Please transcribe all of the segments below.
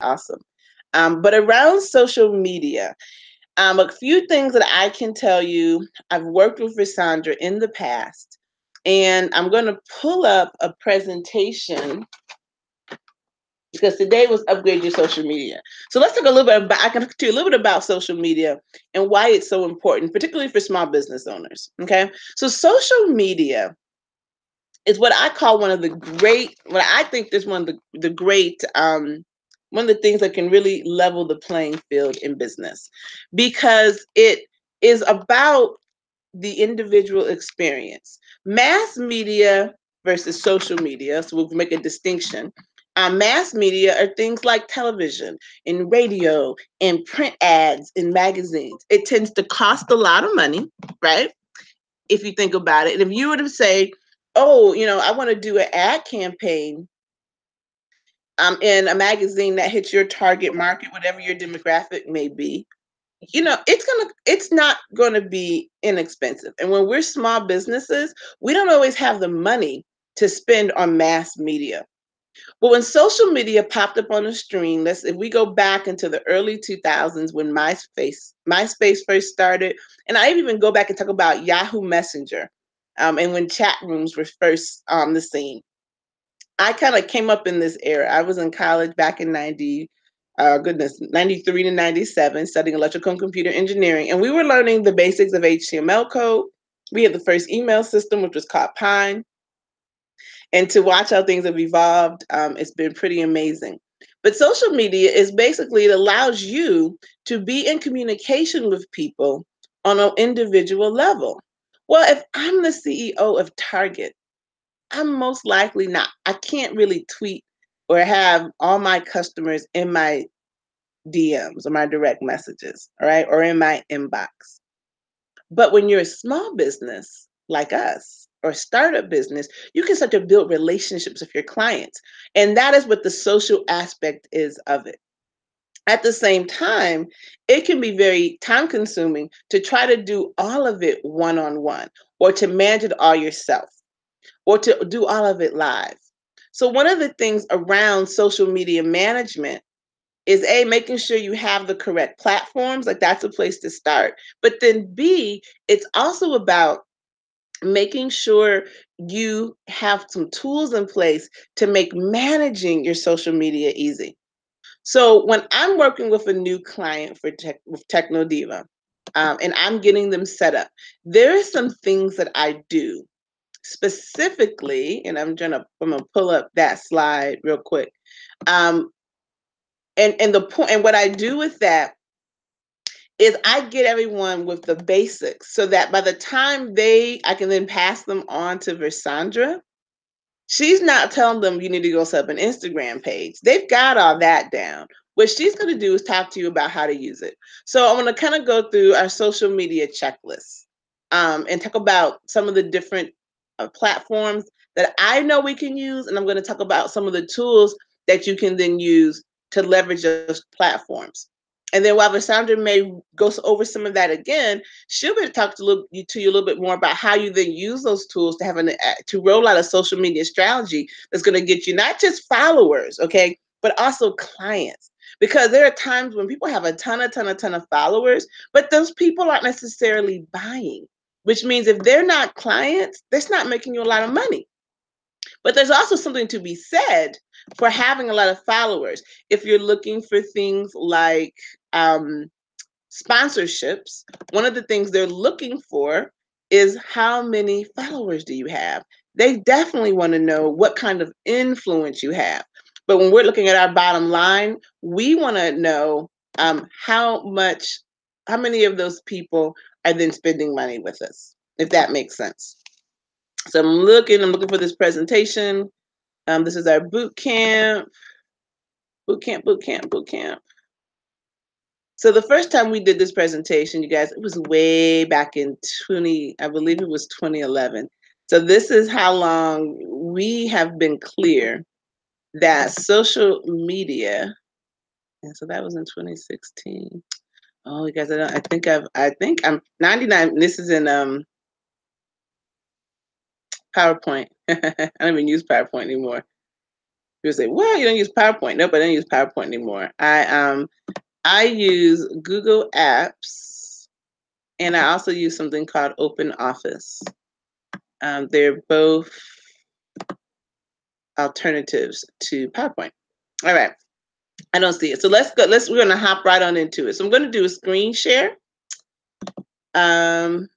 Awesome. But around social media, a few things that I can tell you, I've worked with Rissandra in the past, and I'm going to pull up a presentation because today was upgrade your social media. So let's talk a little bit about, I can talk to you a little bit about social media and why it's so important, particularly for small business owners. Okay. So social media is what I call one of the great, what I think is one of the great, one of the things that can really level the playing field in business because it is about the individual experience. Mass media versus social media, so we'll make a distinction. Mass media are things like television and radio and print ads and magazines. It tends to cost a lot of money, right? If you think about it. And if you were to say, oh, I want to do an ad campaign in a magazine that hits your target market, whatever your demographic may be, it's not gonna be inexpensive. And when we're small businesses, we don't always have the money to spend on mass media. But when social media popped up on the screen, if we go back into the early 2000s when MySpace first started, and I even go back and talk about Yahoo Messenger, and when chat rooms were first on the scene. I kind of came up in this era. I was in college back in 93 to 97, studying electrical and computer engineering. And we were learning the basics of HTML code. We had the first email system, which was called Pine. And to watch how things have evolved, it's been pretty amazing. But social media is basically, it allows you to be in communication with people on an individual level. Well, if I'm the CEO of Target, I'm most likely not. I can't really tweet or have all my customers in my DMs or my direct messages, all right, or in my inbox. But when you're a small business like us or startup business, you can start to build relationships with your clients. And that is what the social aspect is of it. At the same time, it can be very time consuming to try to do all of it one on one or to manage it all yourself or to do all of it live. So, one of the things around social media management is A, making sure you have the correct platforms, like that's a place to start. But then B, it's also about making sure you have some tools in place to make managing your social media easy. So when I'm working with a new client with TechnoDiva, and I'm getting them set up, there are some things that I do specifically, and I'm gonna pull up that slide real quick. Um, and the point, and what I do with that is I get everyone with the basics so that by the time I can then pass them on to Versandra. She's not telling them you need to go set up an Instagram page. They've got all that down. What she's going to do is talk to you about how to use it. So I'm going to kind of go through our social media checklist, and talk about some of the different platforms that I know we can use. And I'm going to talk about some of the tools that you can then use to leverage those platforms. And then while Vassandra may go over some of that again, she'll be able to talk to you a little bit more about how you then use those tools to to roll out a social media strategy that's going to get you not just followers, okay, but also clients. Because there are times when people have a ton of followers, but those people aren't necessarily buying, which means if they're not clients, that's not making you a lot of money. But there's also something to be said for having a lot of followers. If you're looking for things like sponsorships, one of the things they're looking for is how many followers do you have? They definitely want to know what kind of influence you have. But when we're looking at our bottom line, we want to know how many of those people are then spending money with us, if that makes sense. So I'm looking for this presentation. This is our boot camp. So the first time we did this presentation, you guys, it was way back in I believe it was 2011. So this is how long we have been clear that social media, and so that was in 2016. Oh, you guys, I think I'm 99. This is in PowerPoint. I don't even use PowerPoint anymore. People say, well, you don't use PowerPoint. Nope, I don't use PowerPoint anymore. I use Google Apps, and I also use something called Open Office. They're both alternatives to PowerPoint. All right. I don't see it. So let's go. We're going to hop right on into it. So I'm going to do a screen share. And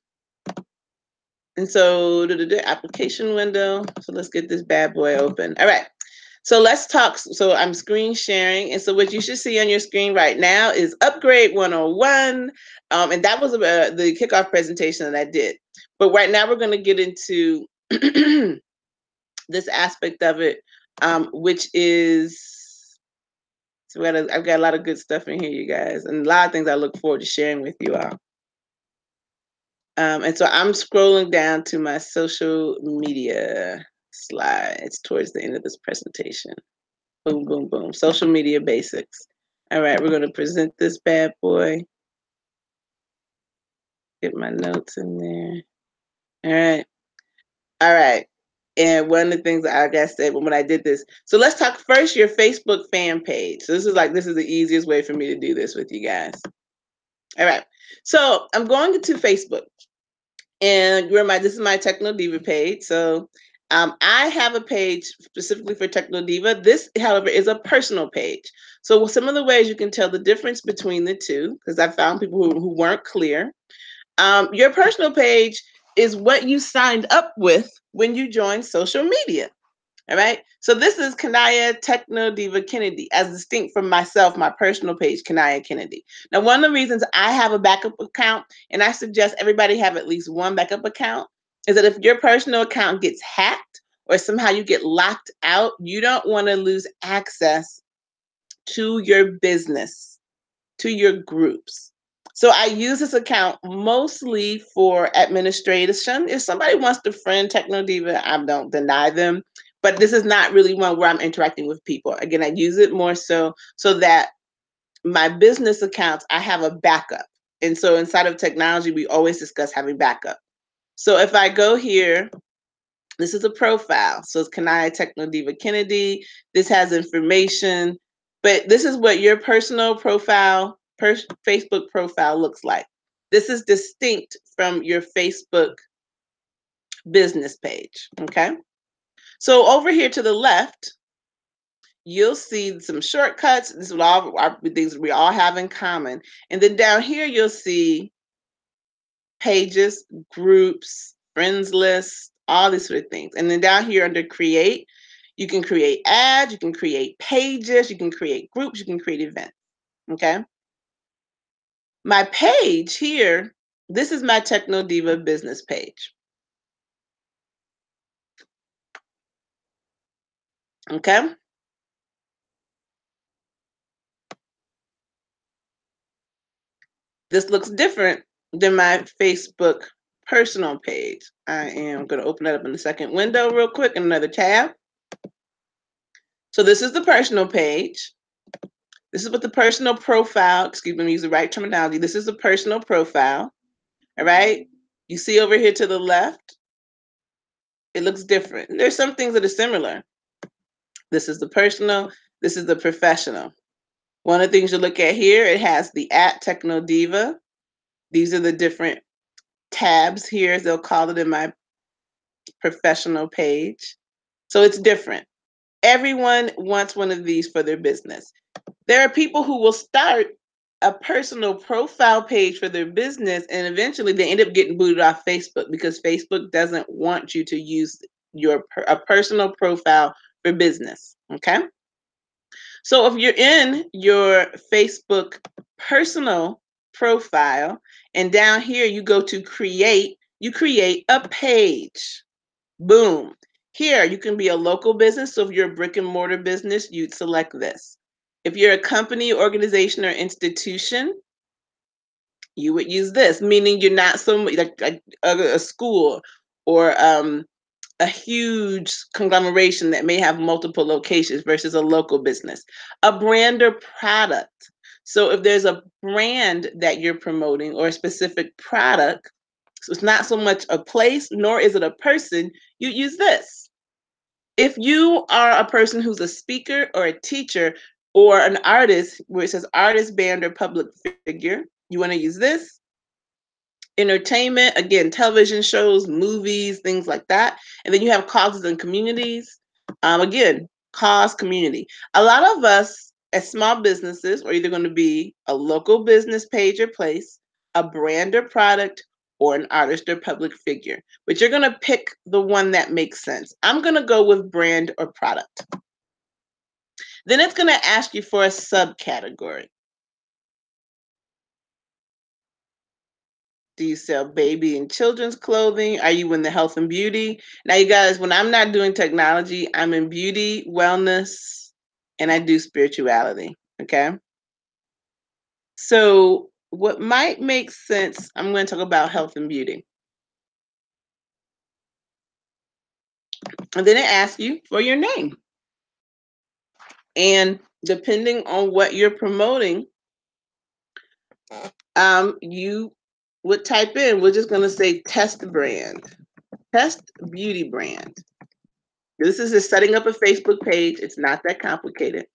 so the application window. So let's get this bad boy open. All right. So let's talk. So I'm screen sharing. And so what you should see on your screen right now is Upgrade 101. And that was the kickoff presentation that I did. But right now we're going to get into this aspect of it, which is, so I've got a lot of good stuff in here, you guys, and a lot of things I look forward to sharing with you all. And so I'm scrolling down to my social media slides towards the end of this presentation. Boom, boom, boom. Social media basics. All right, we're going to present this bad boy. Get my notes in there. All right. All right. And one of the things that I said when I did this, so let's talk first your Facebook fan page. So this is the easiest way for me to do this with you guys. All right. So I'm going to Facebook, and this is my TechnoDiva page. So I have a page specifically for TechnoDiva. This, however, is a personal page. So some of the ways you can tell the difference between the two, because I found people who weren't clear. Your personal page is what you signed up with when you joined social media. All right. So this is Kania TechnoDiva Kennedy, as distinct from myself, my personal page, Kania Kennedy. Now, one of the reasons I have a backup account, and I suggest everybody have at least one backup account, is that if your personal account gets hacked or somehow you get locked out, you don't want to lose access to your business, to your groups. So I use this account mostly for administration. If somebody wants to friend TechnoDiva, I don't deny them. But this is not really one where I'm interacting with people. Again, I use it more so that my business accounts, I have a backup. And so inside of technology, we always discuss having backup. So if I go here, this is a profile. So it's Kania TechnoDiva Kennedy. This has information, but this is what your personal profile, Facebook profile looks like. This is distinct from your Facebook business page, okay? So over here to the left, you'll see some shortcuts. This is all our things we all have in common. And then down here, you'll see pages, groups, friends lists, all these sort of things. And then down here under create, you can create ads, you can create pages, you can create groups, you can create events, okay? My page here, this is my TechnoDiva business page. Okay? This looks different than my Facebook personal page. I am going to open that up in the second window real quick in another tab. So this is the personal page. This is what the personal profile, excuse me, use the right terminology. This is the personal profile. All right. You see over here to the left, it looks different. There's some things that are similar. This is the personal. This is the professional. One of the things you look at here, it has the @TechnoDiva. These are the different tabs here, as they'll call it in my professional page. So it's different. Everyone wants one of these for their business. There are people who will start a personal profile page for their business, and eventually they end up getting booted off Facebook because Facebook doesn't want you to use a personal profile for business. Okay. So if you're in your Facebook personal profile, and down here you go to create, you create a page. Boom. Here, you can be a local business. So if you're a brick and mortar business, you'd select this. If you're a company, organization, or institution, you would use this, meaning you're not so like a school or a huge conglomeration that may have multiple locations versus a local business. A brand or product. So if there's a brand that you're promoting or a specific product, so it's not so much a place, nor is it a person, you use this. If you are a person who's a speaker or a teacher or an artist, where it says artist, band, or public figure, you want to use this. Entertainment, again, television shows, movies, things like that. And then you have causes and communities. Again, cause, community. A lot of us as small businesses are either going to be a local business page or place, a brand or product, or an artist or public figure. But you're going to pick the one that makes sense. I'm going to go with brand or product. Then it's going to ask you for a subcategory. Do you sell baby and children's clothing? Are you in the health and beauty? Now, you guys, when I'm not doing technology, I'm in beauty, wellness, and I do spirituality. Okay. So, what might make sense, I'm going to talk about health and beauty. And then it asks you for your name. And depending on what you're promoting, you would type in, we're just going to say test brand, test beauty brand. This is just setting up a Facebook page. It's not that complicated.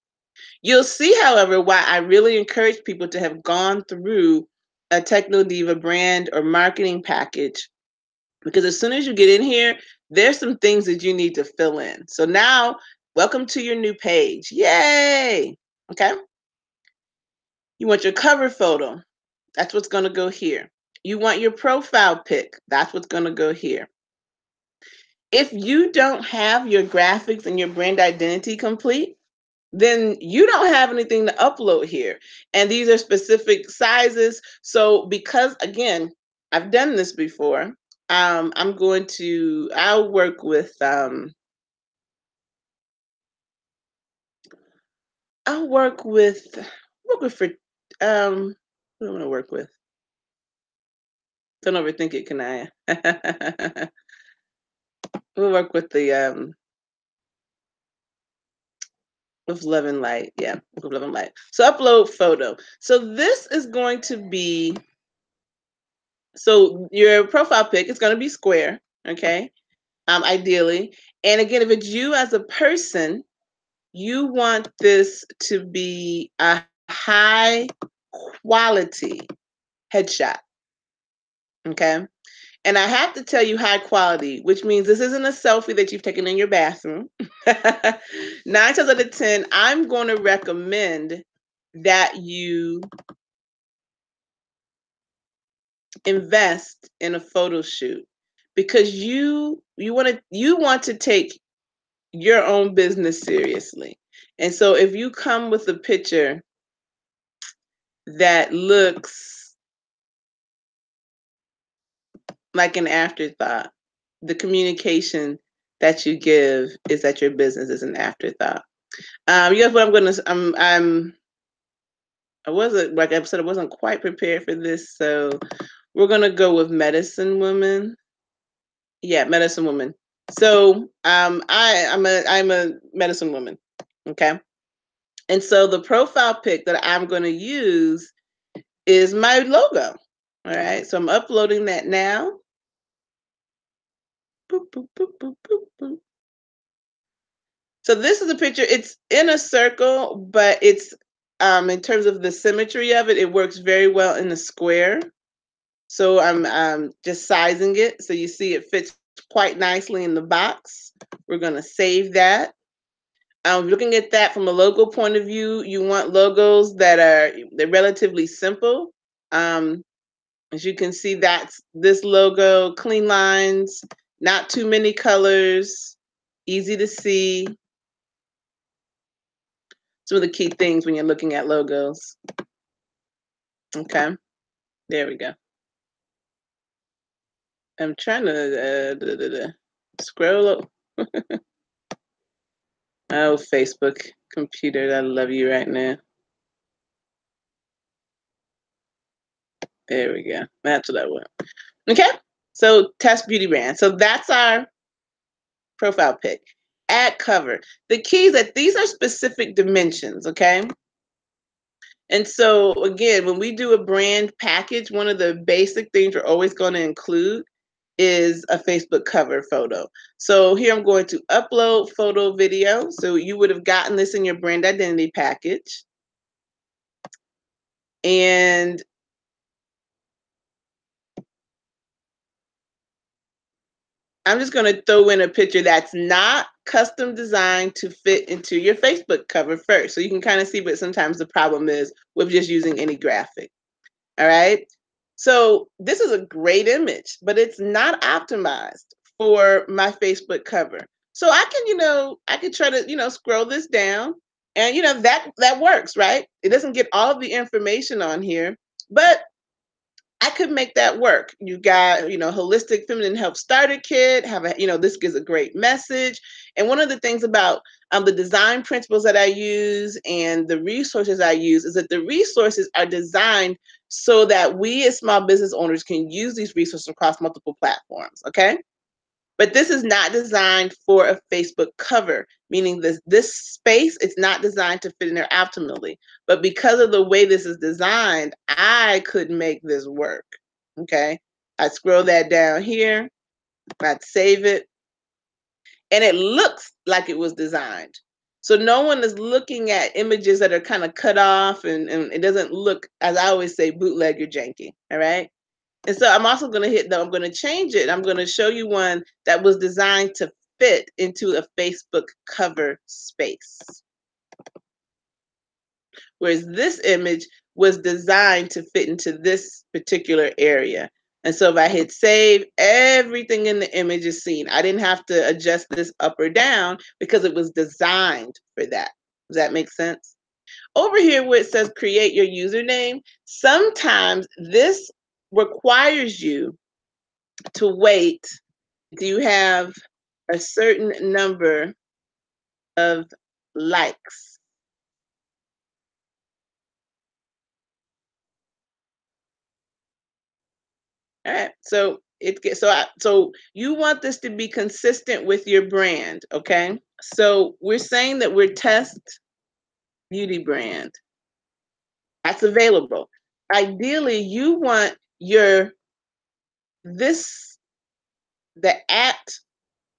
You'll see, however, why I really encourage people to have gone through a TechnoDiva brand or marketing package, because as soon as you get in here, there's some things that you need to fill in. So now, welcome to your new page. Yay! Okay. You want your cover photo. That's what's going to go here. You want your profile pic. That's what's going to go here. If you don't have your graphics and your brand identity complete, then you don't have anything to upload here. And these are specific sizes. So because, again, I've done this before, I'll work with, for, what do I want to work with? Don't overthink it, Kania. We'll work with with Love and Light. Yeah, with Love and Light. So upload photo. So this is going to be, so your profile pic is going to be square, okay? Ideally. And again, if it's you as a person, you want this to be a high quality headshot, okay? And I have to tell you high quality, which means this isn't a selfie that you've taken in your bathroom. 9 times out of 10, I'm going to recommend that you invest in a photo shoot, because you want to take your own business seriously. And so if you come with a picture that looks like an afterthought, the communication that you give is that your business is an afterthought. Yes, what I wasn't, like I said, I wasn't quite prepared for this, so we're gonna go with medicine woman. Yeah, medicine woman. So I'm a medicine woman. Okay. And so the profile pic that I'm going to use is my logo. All right. So I'm uploading that now. Boop, boop, boop, boop, boop, boop. So this is a picture. It's in a circle, but it's in terms of the symmetry of it, it works very well in a square. So I'm just sizing it so you see it fits quite nicely in the box. We're going to save that. Looking at that from a logo point of view, you want logos they're relatively simple. As you can see, that's this logo, clean lines, not too many colors, easy to see. Some of the key things when you're looking at logos. Okay, there we go. I'm trying to scroll up. Oh, Facebook computer, I love you right now. There we go. That's what I want. Okay, so test beauty brand. So that's our profile pic. Add cover. The key is that these are specific dimensions, okay? And so again, when we do a brand package, one of the basic things we're always going to include is a Facebook cover photo. So here I'm going to upload photo video. So you would have gotten this in your brand identity package. And I'm just going to throw in a picture that's not custom designed to fit into your Facebook cover first. So you can kind of see what sometimes the problem is with just using any graphic. All right. So this is a great image, but it's not optimized for my Facebook cover. So I can, I can try to, scroll this down and, that works, right? It doesn't get all of the information on here, but I could make that work. You got, holistic feminine health starter kit, this gives a great message. And one of the things about the design principles that I use and the resources I use is that the resources are designed so that we as small business owners can use these resources across multiple platforms. Okay. But this is not designed for a Facebook cover, meaning this space, it's not designed to fit in there optimally. But because of the way this is designed, I could make this work. Okay. I scroll that down here, I'd save it, and it looks like it was designed. So no one is looking at images that are kind of cut off and it doesn't look, as I always say, bootleg or janky. All right. And so I'm also going to I'm going to change it. I'm going to show you one that was designed to fit into a Facebook cover space. Whereas this image was designed to fit into this particular area. And so if I hit save, everything in the image is seen. I didn't have to adjust this up or down because it was designed for that. Does that make sense? Over here where it says create your username, sometimes this requires you to wait. Do you have a certain number of likes? All right. So so you want this to be consistent with your brand, okay? So we're saying that we're test beauty brand. That's available. Ideally, you want this the at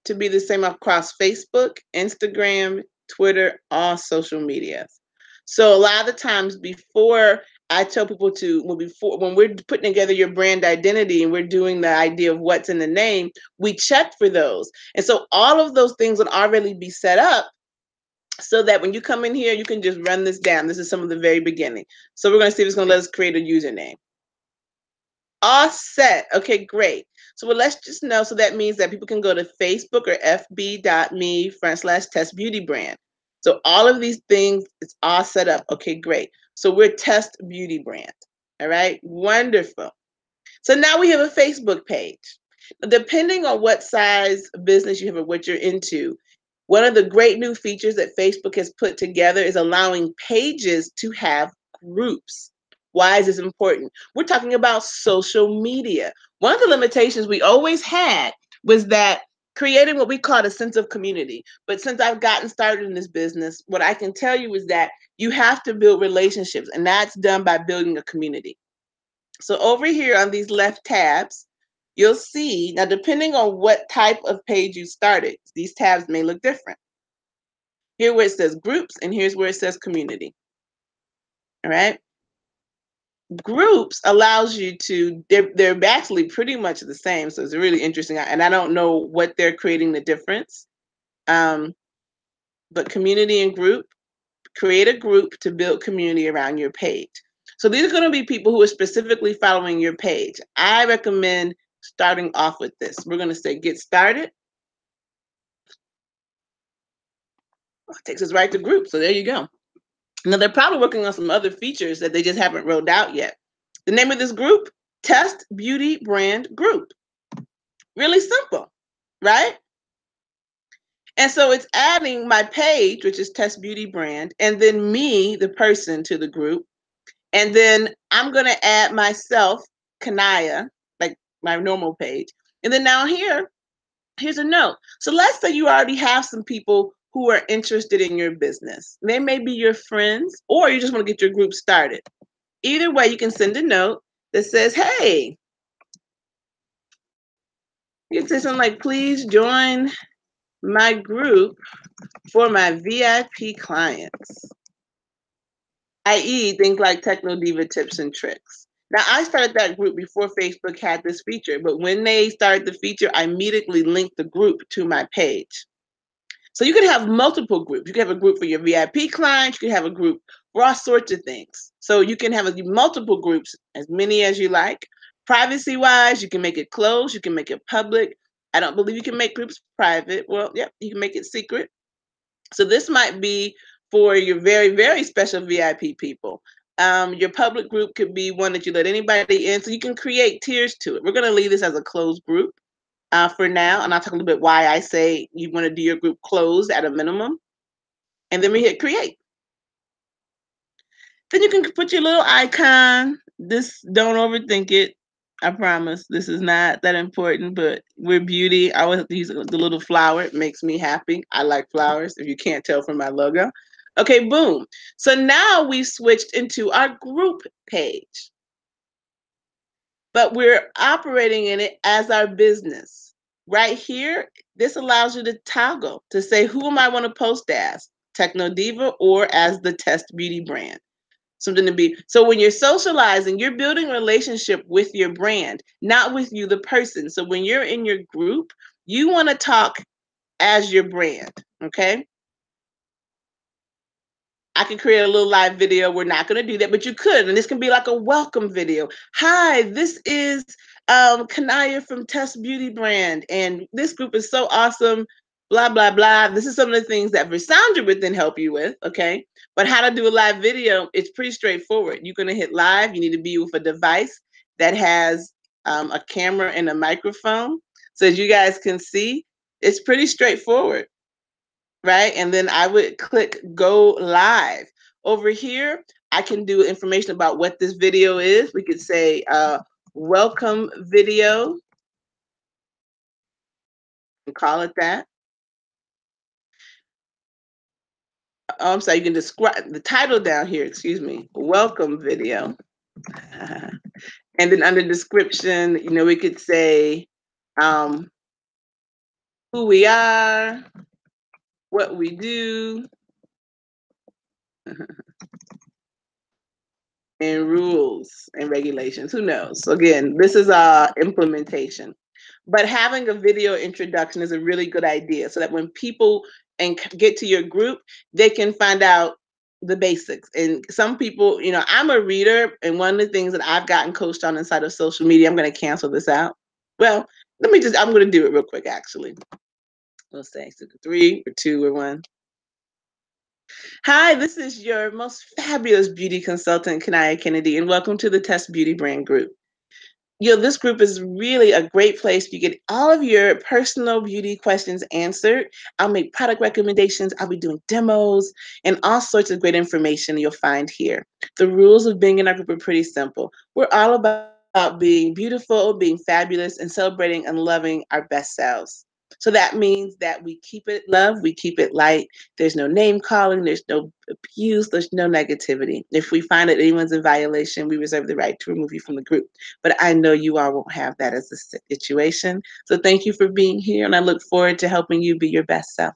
to be the same across Facebook, Instagram, Twitter, all social medias. So a lot of the times before I tell people when we're putting together your brand identity and we're doing the idea of what's in the name, we check for those. And so all of those things would already be set up so that when you come in here, you can just run this down. This is some of the very beginning. So we're going to see if it's going to let us create a username. All set. Okay, great. So let's just know. So that means that people can go to Facebook or fb.me/test beauty brand. So all of these things, it's all set up. Okay, great. So we're test beauty brand. All right, wonderful. So now we have a Facebook page. Depending on what size business you have or what you're into, one of the great new features that Facebook has put together is allowing pages to have groups. Why is this important? We're talking about social media. One of the limitations we always had was that creating what we call a sense of community. But since I've gotten started in this business, what I can tell you is that you have to build relationships, and that's done by building a community. So over here on these left tabs, you'll see, now depending on what type of page you started, these tabs may look different. Here where it says groups, and here's where it says community. All right. Groups allows you to, they're actually pretty much the same. So it's really interesting. And I don't know what they're creating the difference. But community and group, create a group to build community around your page. So these are going to be people who are specifically following your page. I recommend starting off with this. We're going to say get started. It takes us right to group. So there you go. Now they're probably working on some other features that they just haven't rolled out yet. The name of this group, Test Beauty Brand Group. Really simple, right? And so it's adding my page, which is Test Beauty Brand, and then me, the person, to the group. And then I'm going to add myself, Kania, like my normal page. And then now here's a note. So let's say you already have some people who are interested in your business. They may be your friends, or you just want to get your group started. Either way, you can send a note that says, hey, You can say something like, please join my group for my VIP clients, i.e. things like TechnoDiva tips and tricks. Now, I started that group before Facebook had this feature, but when they started the feature, I immediately linked the group to my page. So you can have multiple groups. You can have a group for your VIP clients. You can have a group for all sorts of things. So you can have multiple groups, as many as you like. Privacy-wise, you can make it closed. You can make it public. I don't believe you can make groups private. Well, yep, you can make it secret. So this might be for your very, very special VIP people. Your public group could be one that you let anybody in. So you can create tiers to it. We're going to leave this as a closed group for now. And I'll talk a little bit why I say you want to do your group closed at a minimum. And then we hit create. Then you can put your little icon. This, don't overthink it. I promise this is not that important, but we're beauty. I always use the little flower. It makes me happy. I like flowers, if you can't tell from my logo. Okay, boom. So now we've switched into our group page, but we're operating in it as our business. Right here, this allows you to toggle to say, who am I want to post as? TechnoDiva or as the Test Beauty brand? Something to be. So when you're socializing, you're building a relationship with your brand, not with you, the person. So when you're in your group, you want to talk as your brand. Okay. I can create a little live video. We're not going to do that, but you could. And this can be like a welcome video. Hi, this is Kania from Test Beauty Brand. And this group is so awesome. Blah, blah, blah. This is some of the things that Versandra would then help you with. Okay. But how to do a live video, it's pretty straightforward. You're going to hit live. You need to be with a device that has a camera and a microphone. So as you guys can see, it's pretty straightforward. Right? And then I would click go live. Over here, I can do information about what this video is. We could say welcome video and call it that. Oh, I'm sorry, you can describe the title down here, excuse me, welcome video. And then under description, we could say who we are, what we do, and rules and regulations. Who knows? So again, this is implementation. But having a video introduction is a really good idea so that when people get to your group, they can find out the basics. And some people, I'm a reader, and one of the things that I've gotten coached on inside of social media, I'm going to cancel this out. Well, I'm going to do it real quick, actually. We'll say 3 or 2 or 1. Hi, this is your most fabulous beauty consultant, Kania Kennedy, and welcome to the Test Beauty Brand Group. This group is really a great place. You get all of your personal beauty questions answered. I'll make product recommendations. I'll be doing demos and all sorts of great information you'll find here. The rules of being in our group are pretty simple. We're all about being beautiful, being fabulous, and celebrating and loving our best selves. So that means that we keep it love, we keep it light. There's no name calling, there's no abuse, there's no negativity. If we find that anyone's in violation, we reserve the right to remove you from the group. But I know you all won't have that as a situation. So thank you for being here, and I look forward to helping you be your best self.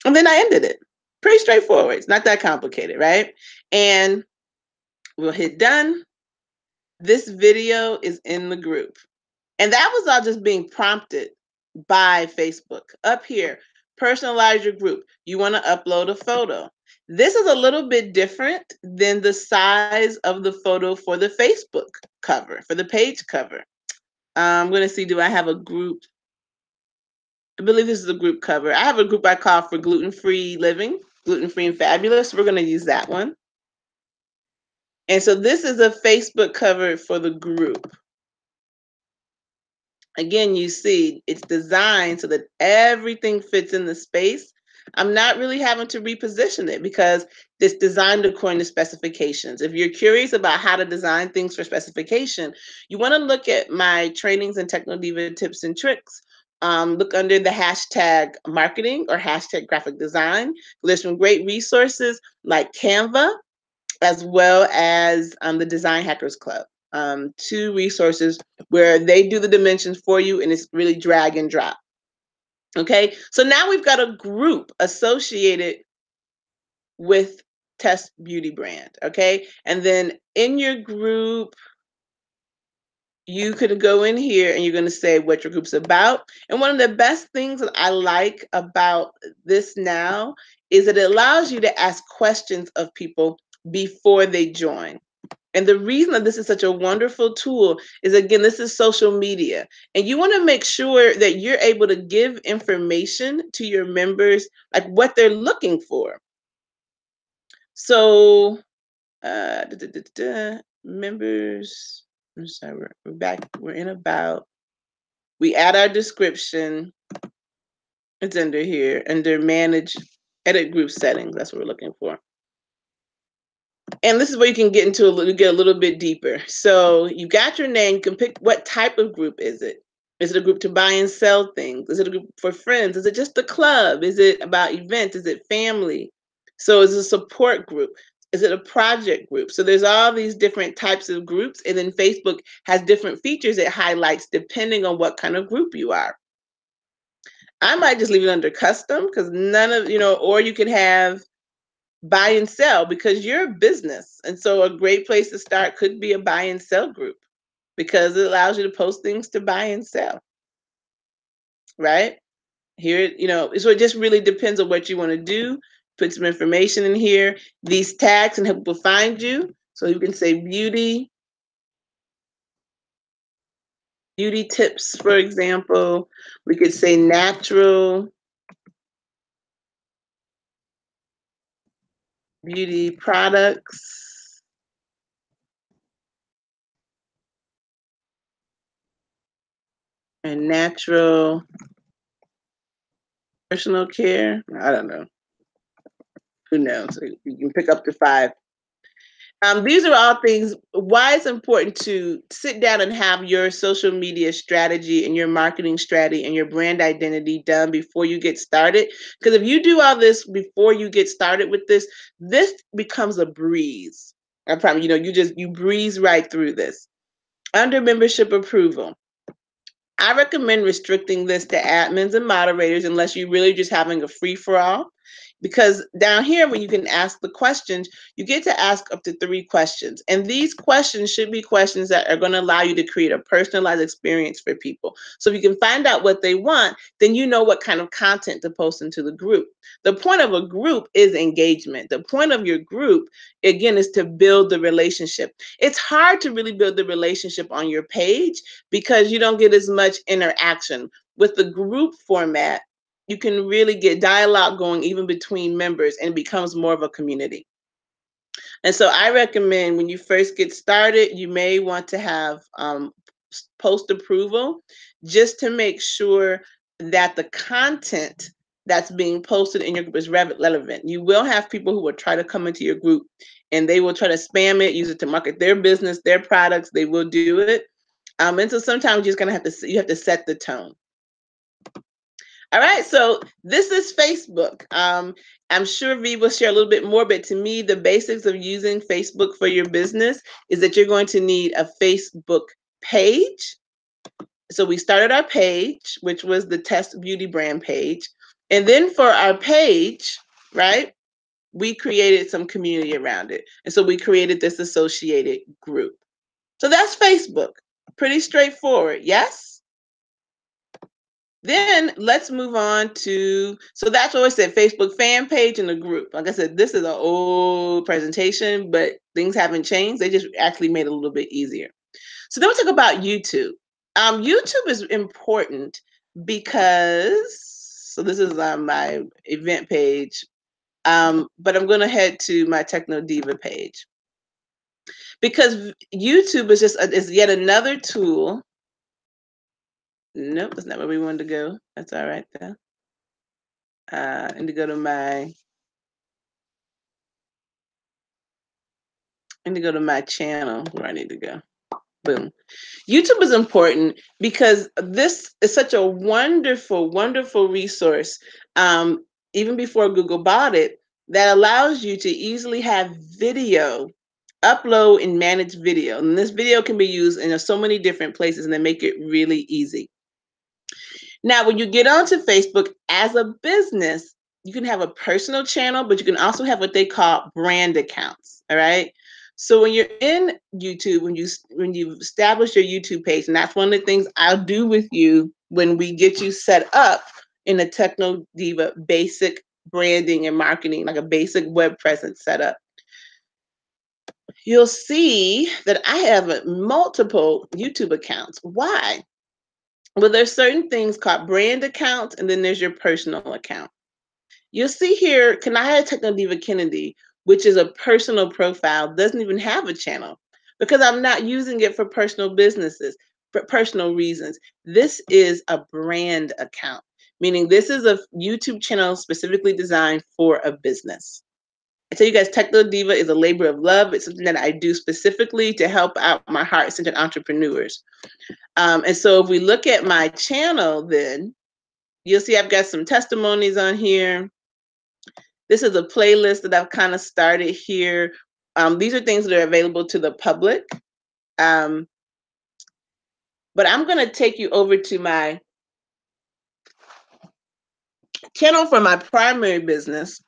And then I ended it. Pretty straightforward. It's not that complicated, right? And we'll hit done. This video is in the group. And that was all just being prompted by Facebook. Up here, personalize your group. You want to upload a photo. This is a little bit different than the size of the photo for the Facebook cover, for the page cover. I'm going to see, do I have a group? I believe this is a group cover. I have a group I call for gluten-free living, gluten-free and fabulous. We're going to use that one. And so this is a Facebook cover for the group. Again, you see it's designed so that everything fits in the space. I'm not really having to reposition it because it's designed according to specifications. If you're curious about how to design things for specification, you want to look at my trainings and TechnoDiva tips and tricks. Look under the hashtag marketing or hashtag graphic design. There's some great resources like Canva, as well as the Design Hackers Club. two resources where they do the dimensions for you, and it's really drag and drop. Okay, so now we've got a group associated with Test Beauty Brand. Okay, and then in your group, you could go in here and you're going to say what your group's about. And one of the best things that I like about this now is that it allows you to ask questions of people before they join. And the reason that this is such a wonderful tool is, again, this is social media. And you want to make sure that you're able to give information to your members, like what they're looking for. So, members, I'm sorry, we're back, we're in about, we add our description, it's under here, under manage, edit group settings, that's what we're looking for. And this is where you can get into get a little bit deeper. So you got your name, you can pick what type of group is it? Is it a group to buy and sell things? Is it a group for friends? Is it just a club? Is it about events? Is it family? So is it a support group? Is it a project group? So there's all these different types of groups, and then Facebook has different features it highlights depending on what kind of group you are. I might just leave it under custom because none of, or you can have buy and sell because you're a business. And so a great place to start could be a buy and sell group because it allows you to post things to buy and sell. Right? Here, so it just really depends on what you want to do. Put some information in here. These tags can help people find you. So you can say beauty tips, for example. We could say natural beauty products. And natural personal care. I don't know. Who knows? You can pick up to 5. These are all things why it's important to sit down and have your social media strategy and your marketing strategy and your brand identity done before you get started. Because if you do all this before you get started with this, this becomes a breeze. I promise, you breeze right through this. Under membership approval, I recommend restricting this to admins and moderators unless you're really just having a free-for-all. Because down here, when you can ask the questions, you get to ask up to 3 questions. And these questions should be questions that are going to allow you to create a personalized experience for people. So if you can find out what they want, then you know what kind of content to post into the group. The point of a group is engagement. The point of your group, again, is to build the relationship. It's hard to really build the relationship on your page because you don't get as much interaction. With the group format, you can really get dialogue going even between members, and it becomes more of a community. And so I recommend when you first get started, you may want to have post approval just to make sure that the content that's being posted in your group is relevant. You will have people who will try to come into your group and they will try to spam it, use it to market their business, their products. They will do it. And so sometimes you're just gonna have to set the tone. All right, so this is Facebook. I'm sure V will share a little bit more, but to me, the basics of using Facebook for your business is that you're going to need a Facebook page. So we started our page, which was the Test Beauty Brand page. And then for our page, right, we created some community around it. And so we created this associated group. So that's Facebook. Pretty straightforward, yes? Then let's move on to, so that's what I said, Facebook fan page and a group. Like I said, this is an old presentation, but things haven't changed. They just actually made it a little bit easier. So then we'll talk about YouTube. YouTube is important because, so this is on my event page, but I'm gonna head to my TechnoDiva page. Because YouTube is yet another tool. Nope, that's not where we wanted to go. That's all right though. And to go to my channel where I need to go. Boom. YouTube is important because this is such a wonderful, wonderful resource. Even before Google bought it, that allows you to easily have video upload and manage video. And this video can be used in so many different places, and they make it really easy. Now, when you get onto Facebook as a business, you can have a personal channel, but you can also have what they call brand accounts. All right. So when you're in YouTube, when you establish your YouTube page, and that's one of the things I'll do with you when we get you set up in a TechnoDiva basic branding and marketing, like a basic web presence setup. You'll see that I have multiple YouTube accounts. Why? Well, there's certain things called brand accounts, and then there's your personal account. You'll see here, Kania TechnoDiva Kennedy, which is a personal profile, doesn't even have a channel because I'm not using it for personal businesses, for personal reasons. This is a brand account, meaning this is a YouTube channel specifically designed for a business. I tell you guys, TechnoDiva is a labor of love. It's something that I do specifically to help out my heart-centered entrepreneurs. And so if we look at my channel, then you'll see I've got some testimonies on here. This is a playlist that I've kind of started here. These are things that are available to the public. But I'm going to take you over to my channel for my primary business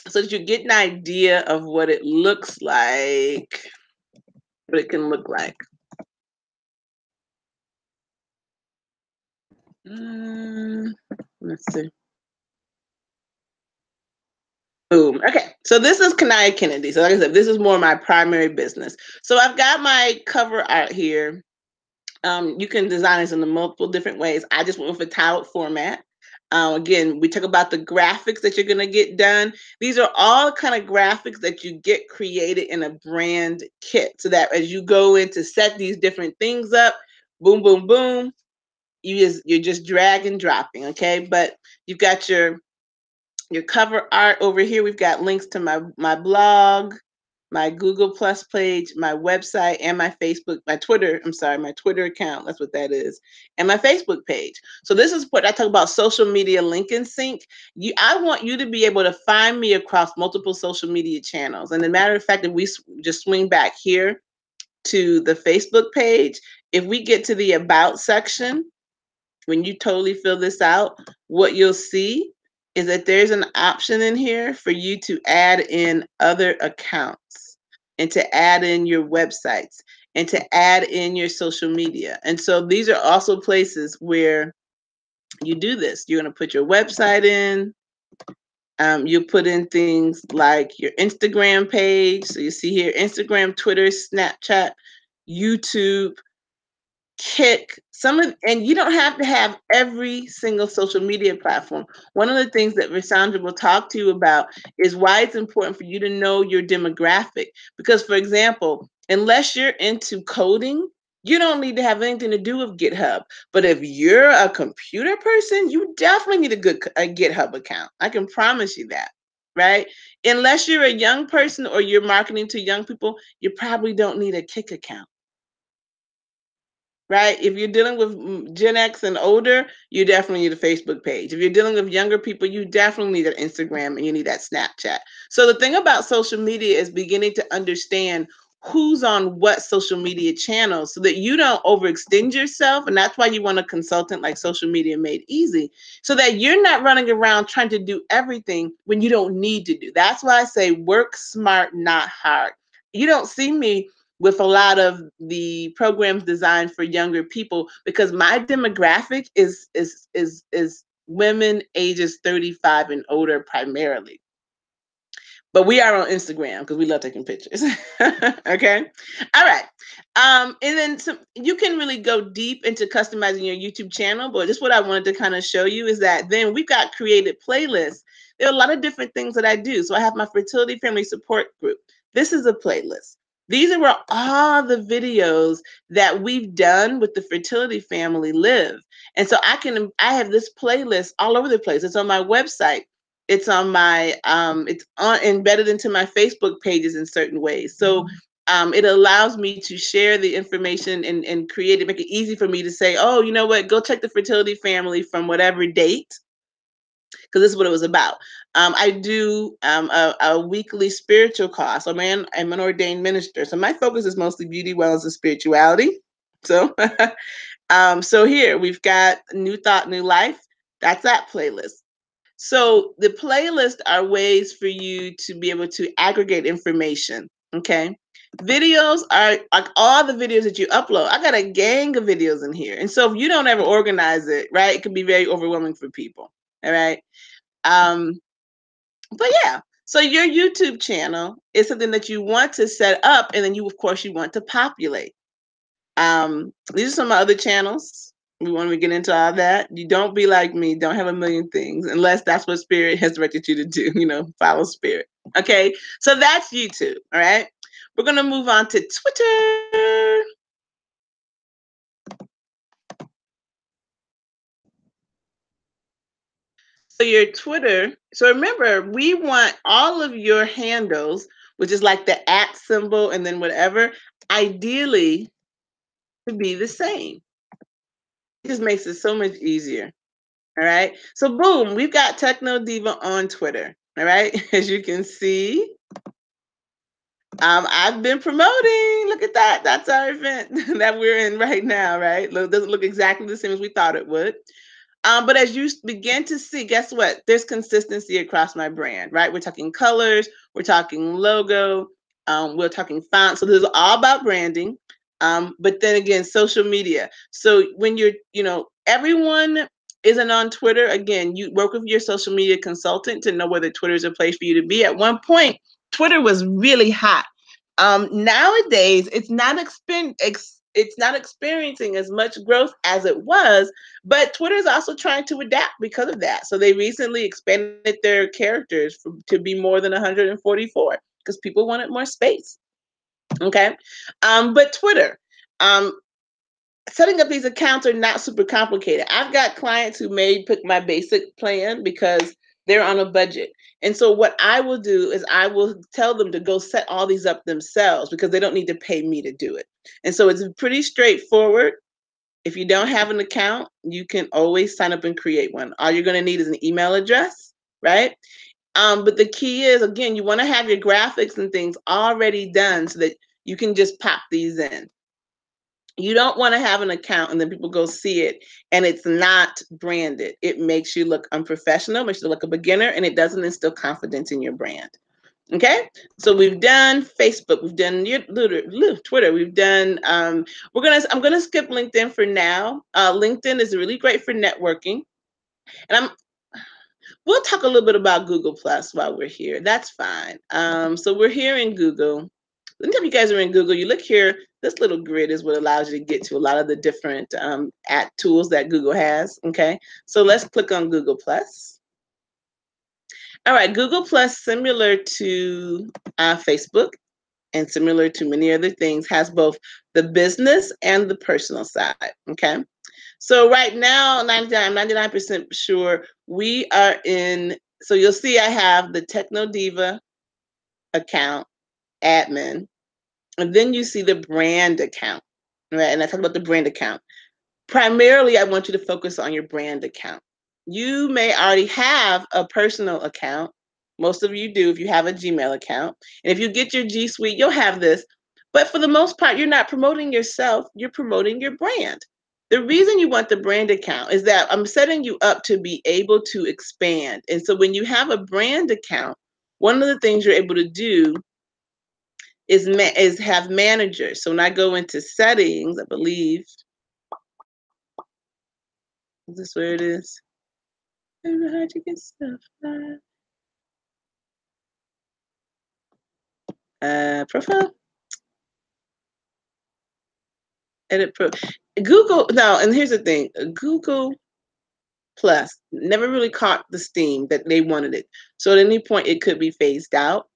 so that you get an idea of what it looks like, what it can look like. Let's see. Boom. Okay. So this is Kania Kennedy. So like I said, this is more my primary business. So I've got my cover art here. You can design this in multiple different ways. I just went with a tiled format. Again, we talk about the graphics that you're going to get done. These are all kind of graphics that you get created in a brand kit so that as you go in to set these different things up, boom, boom, boom, you're just drag and dropping. Okay. But you've got your cover art over here. We've got links to my blog, my Google Plus page, my website, and my Facebook, my Twitter account. That's what that is. And my Facebook page. So this is what I talk about, social media link and sync. I want you to be able to find me across multiple social media channels. And as a matter of fact, if we just swing back here to the Facebook page, if we get to the About section, when you totally fill this out, what you'll see is that there's an option in here for you to add in other accounts and to add in your websites and to add in your social media. And so these are also places where you do this. You're going to put your website in. You put in things like your Instagram page. So you see here, Instagram, Twitter, Snapchat, YouTube, Kick, and you don't have to have every single social media platform. One of the things that Rasandra will talk to you about is why it's important for you to know your demographic. Because, for example, unless you're into coding, you don't need to have anything to do with GitHub. But if you're a computer person, you definitely need a GitHub account. I can promise you that, right? Unless you're a young person or you're marketing to young people, you probably don't need a Kick account. Right? If you're dealing with Gen X and older, you definitely need a Facebook page. If you're dealing with younger people, you definitely need an Instagram and you need that Snapchat. So the thing about social media is beginning to understand who's on what social media channels so that you don't overextend yourself. And that's why you want a consultant like Social Media Made Easy, so that you're not running around trying to do everything when you don't need to do. That's why I say work smart, not hard. You don't see me with a lot of the programs designed for younger people because my demographic is women ages 35 and older primarily. But we are on Instagram because we love taking pictures. Okay. All right. And then you can really go deep into customizing your YouTube channel. But just what I wanted to kind of show you is that then we've got created playlists. There are a lot of different things that I do. So I have my fertility family support group. This is a playlist. These are where all the videos that we've done with the fertility family live. And so I have this playlist all over the place. It's on my website. It's on my embedded into my Facebook pages in certain ways. So it allows me to share the information and make it easy for me to say, oh, you know what, go check the fertility family from whatever date because this is what it was about. I do a weekly spiritual class. I'm an ordained minister, so my focus is mostly beauty, wellness, and spirituality. So, so here we've got New Thought, New Life. That's that playlist. So the playlists are ways for you to be able to aggregate information. Okay. Videos are like all the videos that you upload. I got a gang of videos in here. And so if you don't ever organize it, right, it can be very overwhelming for people. All right. Um, but yeah, so your YouTube channel is something that you want to set up, and then you, of course, you want to populate. These are some of my other channels. We want to get into all that. You don't be like me. Don't have a million things unless that's what Spirit has directed you to do. Follow Spirit. Okay, so that's YouTube. All right, we're gonna move on to Twitter. So your Twitter. So remember, we want all of your handles, which is like the @ symbol and then whatever, ideally to be the same. It just makes it so much easier. All right. So boom, we've got TechnoDiva on Twitter. All right. As you can see, I've been promoting. Look at that. That's our event that we're in right now, right? Doesn't look exactly the same as we thought it would. But as you begin to see, guess what? There's consistency across my brand, right? We're talking colors, we're talking logo, we're talking font. So this is all about branding. But then again, social media. So when everyone isn't on Twitter, again, you work with your social media consultant to know whether Twitter is a place for you to be. At one point, Twitter was really hot. Nowadays, it's not experiencing as much growth as it was, but Twitter is also trying to adapt because of that. So they recently expanded their characters to be more than 144 because people wanted more space. Okay, but Twitter, um, setting up these accounts are not super complicated. I've got clients who may pick my basic plan because they're on a budget. And so what I will do is I will tell them to go set all these up themselves because they don't need to pay me to do it. And so it's pretty straightforward. If you don't have an account, you can always sign up and create one. All you're going to need is an email address, right? But the key is, again, you want to have your graphics and things already done so that you can just pop these in. You don't want to have an account and then people go see it and it's not branded. It makes you look unprofessional, makes you look like a beginner, and it doesn't instill confidence in your brand. Okay, so we've done Facebook, we've done Twitter, we've done. I'm gonna skip LinkedIn for now. LinkedIn is really great for networking, and we'll talk a little bit about Google Plus while we're here. That's fine. So we're here in Google. Anytime you guys are in Google, you look here, this little grid is what allows you to get to a lot of the different tools that Google has, okay? So let's click on Google Plus. All right, Google Plus, similar to Facebook and similar to many other things, has both the business and the personal side, okay? So right now, 99% sure we are in, so you'll see I have the TechnoDiva account, admin, and then you see the brand account, right? And I talk about the brand account. Primarily, I want you to focus on your brand account. You may already have a personal account. Most of you do if you have a Gmail account. And if you get your G Suite, you'll have this. But for the most part, you're not promoting yourself, you're promoting your brand. The reason you want the brand account is that I'm setting you up to be able to expand. And so when you have a brand account, one of the things you're able to do is have managers. So when I go into settings, I believe, is this where it is? I don't know how to get stuff. Profile, edit pro. Google. No, and here's the thing. Google Plus never really caught the steam that they wanted it. So at any point, it could be phased out.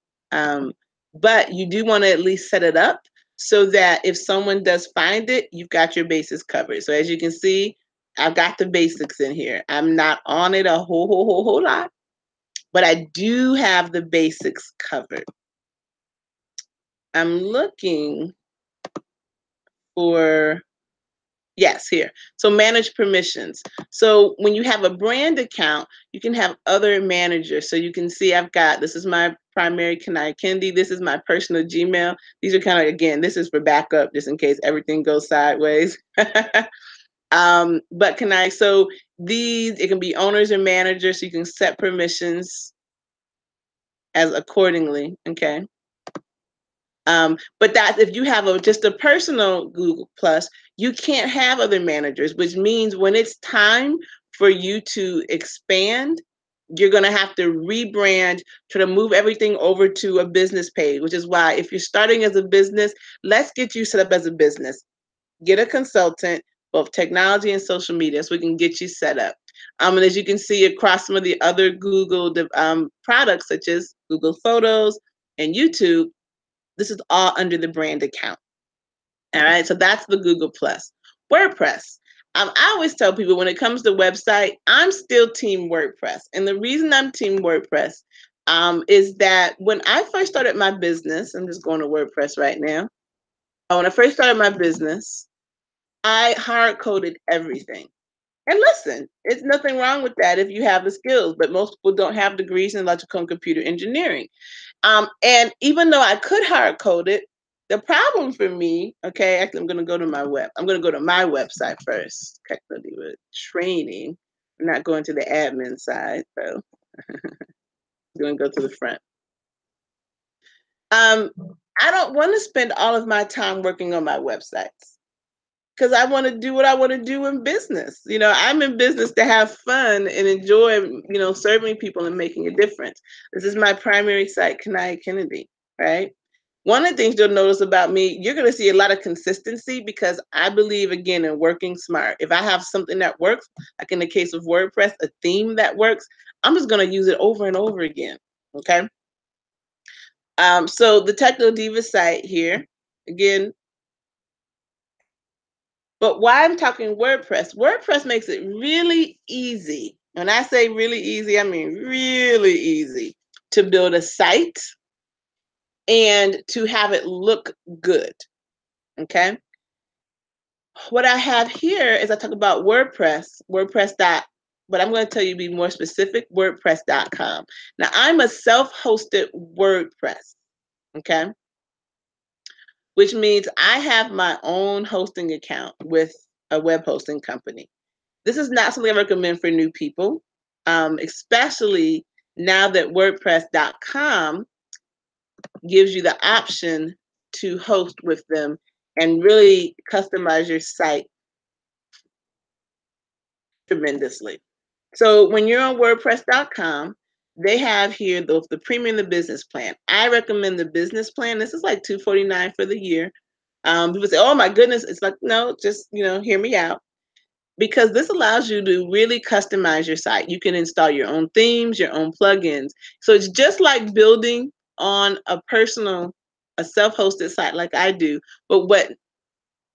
But you do want to at least set it up so that if someone does find it, you've got your bases covered. So as you can see, I've got the basics in here. I'm not on it a whole lot, but I do have the basics covered. I'm looking for, Yes, here. So manage permissions. So when you have a brand account, you can have other managers. So you can see I've got, this is my primary Kania Kendi. This is my personal Gmail. These are kind of, again, this is for backup just in case everything goes sideways. But so these, it can be owners and managers. So you can set permissions as accordingly. Okay. But that if you have just a personal Google Plus, you can't have other managers, which means when it's time for you to expand, you're going to have to rebrand, try to move everything over to a business page, which is why if you're starting as a business, let's get you set up as a business. Get a consultant, both technology and social media, so we can get you set up. And as you can see across some of the other Google products, such as Google Photos and YouTube, this is all under the brand account. All right, so that's the Google Plus. WordPress. I always tell people when it comes to website, I'm still team WordPress. And the reason I'm team WordPress is that when I first started my business, I'm just going to WordPress right now. When I first started my business, I hard coded everything. And listen, it's nothing wrong with that if you have the skills, but most people don't have degrees in electrical and computer engineering. And even though I could hard code it, the problem for me, okay, actually I'm gonna go to my website first. TechnoDiva training. I'm not going to the admin side, so I'm gonna go to the front. I don't want to spend all of my time working on my websites because I want to do what I want to do in business. I'm in business to have fun and enjoy, serving people and making a difference. This is my primary site, Kania Kennedy, right? One of the things you'll notice about me, you're going to see a lot of consistency because I believe, again, in working smart. If I have something that works, like in the case of WordPress, a theme that works, I'm just going to use it over and over again, okay? So the TechnoDiva site here, again, but why I'm talking WordPress, WordPress makes it really easy. When I say really easy, I mean really easy to build a site and to have it look good, okay? What I have here is I talk about WordPress, but I'm going to tell you be more specific, WordPress.com. Now, I'm a self-hosted WordPress, okay? Which means I have my own hosting account with a web hosting company. This is not something I recommend for new people, especially now that WordPress.com gives you the option to host with them and really customize your site tremendously. So when you're on WordPress.com, they have here the premium, the business plan. I recommend the business plan. This is like $249 for the year. People say, "Oh my goodness!" It's like, no, just hear me out. Because this allows you to really customize your site. You can install your own themes, your own plugins. So it's just like building on a self-hosted site like I do. But what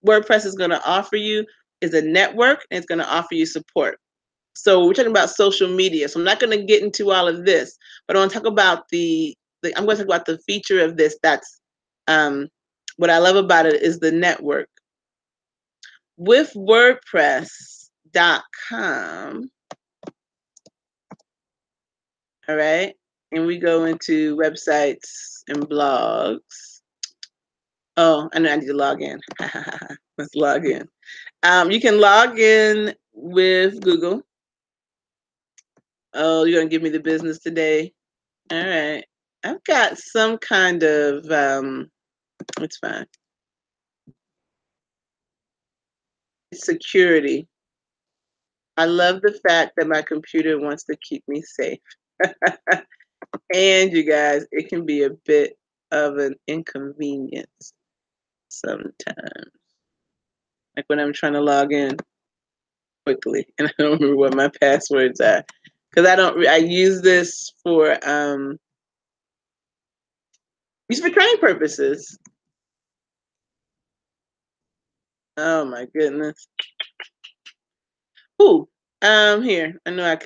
WordPress is going to offer you is a network, and it's going to offer you support. So we're talking about social media. So I'm not going to get into all of this, but I want to talk about I'm going to talk about the feature of this. That's what I love about it is the network. With WordPress.com, all right, and we go into websites and blogs. Oh, I know I need to log in. Let's log in. You can log in with Google. Oh, you're gonna give me the business today. All right. I've got some kind of it's fine. Security. I love the fact that my computer wants to keep me safe. And you guys, it can be a bit of an inconvenience sometimes. Like when I'm trying to log in quickly and I don't remember what my passwords are. Because I use this for training purposes. Oh my goodness. Ooh, here. I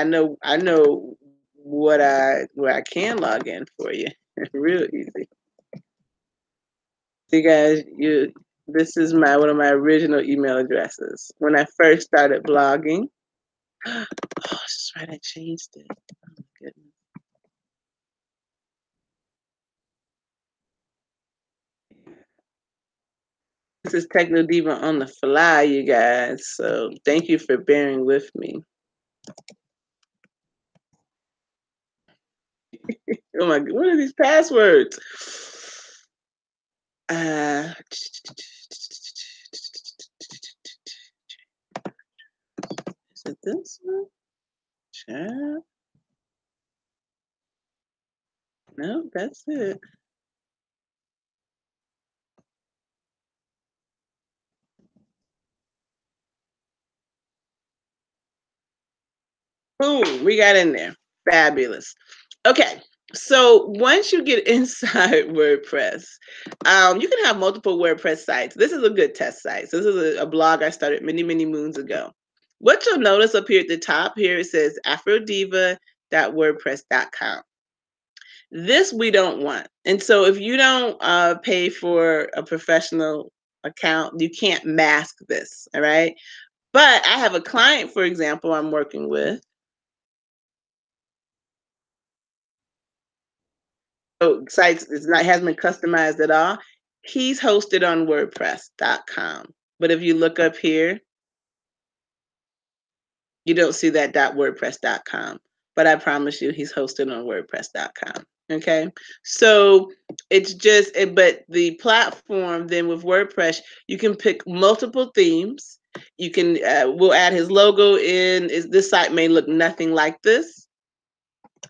know I know where I can log in for you. Real easy. So you guys, This is my one of my original email addresses when I first started blogging. Oh, that's right, I changed it. Oh my goodness. This is TechnoDiva on the fly, you guys. So thank you for bearing with me. Oh my god, what are these passwords? Is it this one? Chat? No, that's it. Boom, we got in there. Fabulous. Okay, so once you get inside WordPress, you can have multiple WordPress sites. This is a good test site. So this is a blog I started many, many moons ago. What you'll notice up here at the top here, it says afrodiva.wordpress.com. This we don't want. And so if you don't pay for a professional account, you can't mask this, all right? But I have a client, for example, I'm working with. So sites is not hasn't been customized at all. He's hosted on WordPress.com. But if you look up here, you don't see that .wordpress.com. But I promise you, he's hosted on WordPress.com. Okay, so it's just, but the platform then with WordPress, you can pick multiple themes. You can, we'll add his logo in. This site may look nothing like this,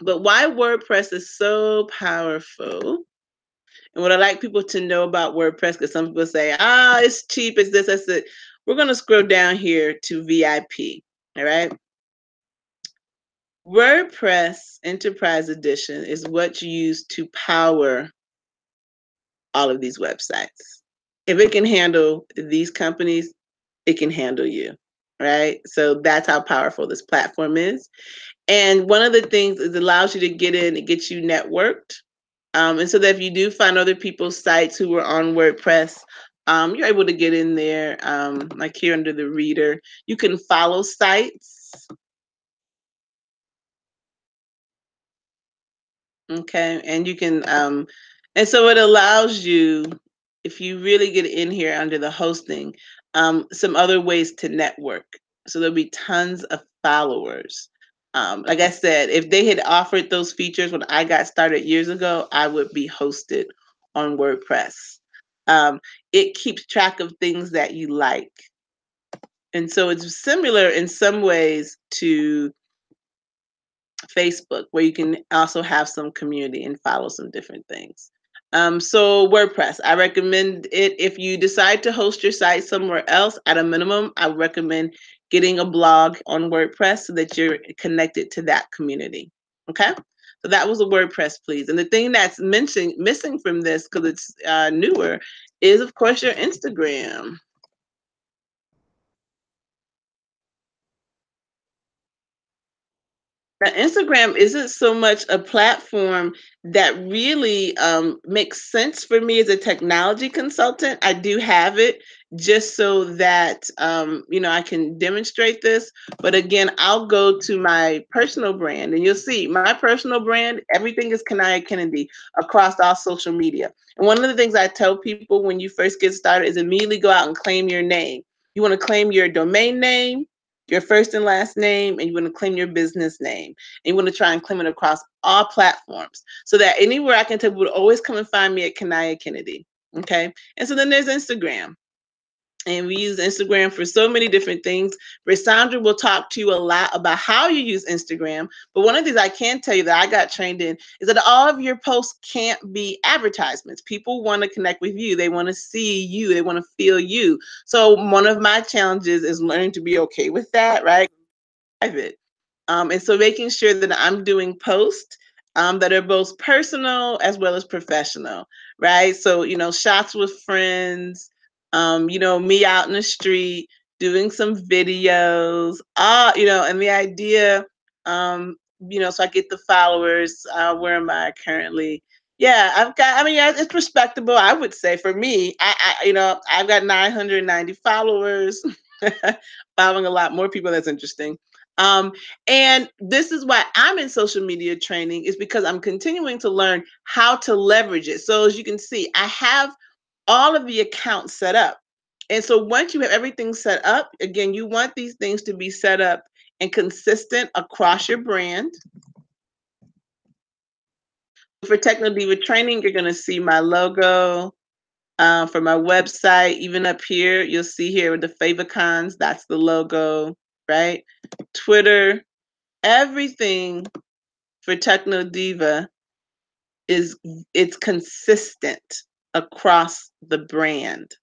but why WordPress is so powerful. And what I like people to know about WordPress, because some people say, it's cheap, it's this, that's it. We're going to scroll down here to VIP. All right. WordPress Enterprise Edition is what you use to power all of these websites. If it can handle these companies, it can handle you. Right. So that's how powerful this platform is. And one of the things is it allows you to get in, it gets you networked. And so that if you do find other people's sites who are on WordPress, you're able to get in there, like here under the reader. You can follow sites. Okay, and you can, and so it allows you, if you really get in here under the hosting, some other ways to network. So there'll be tons of followers. Like I said, if they had offered those features when I got started years ago, I would be hosted on WordPress. It keeps track of things that you like. And so it's similar in some ways to Facebook, where you can also have some community and follow some different things. So WordPress, I recommend it if you decide to host your site somewhere else. At a minimum, I recommend getting a blog on WordPress so that you're connected to that community. Okay, so that was a WordPress, please. And the thing that's missing from this, because it's newer, is of course your Instagram. Now, Instagram isn't so much a platform that really makes sense for me as a technology consultant. I do have it just so that I can demonstrate this. But again, I'll go to my personal brand, and you'll see my personal brand. Everything is Kania Kennedy across all social media. And one of the things I tell people when you first get started is immediately go out and claim your name. You want to claim your domain name, your first and last name, and you want to claim your business name. And you want to try and claim it across all platforms so that anywhere I can tell people to always come and find me at Kania Kennedy. Okay. And so then there's Instagram. And we use Instagram for so many different things. Sandra will talk to you a lot about how you use Instagram. But one of the things I can tell you that I got trained in is that all of your posts can't be advertisements. People want to connect with you. They want to see you. They want to feel you. So one of my challenges is learning to be okay with that, right? Private. And so making sure that I'm doing posts that are both personal as well as professional, right? So, shots with friends, me out in the street doing some videos, and the idea, so I get the followers. Where am I currently? Yeah, I mean, yeah, it's respectable. I would say for me, I've got 990 followers, following a lot more people. That's interesting. Um, and this is why I'm in social media training, is because I'm continuing to learn how to leverage it. So as you can see, I have all of the accounts set up. And so once you have everything set up, again, you want these things to be set up and consistent across your brand. For TechnoDiva training, you're going to see my logo. For my website, even up here, you'll see here with the favicons, that's the logo, right? Twitter, everything for TechnoDiva is it's consistent across the brand.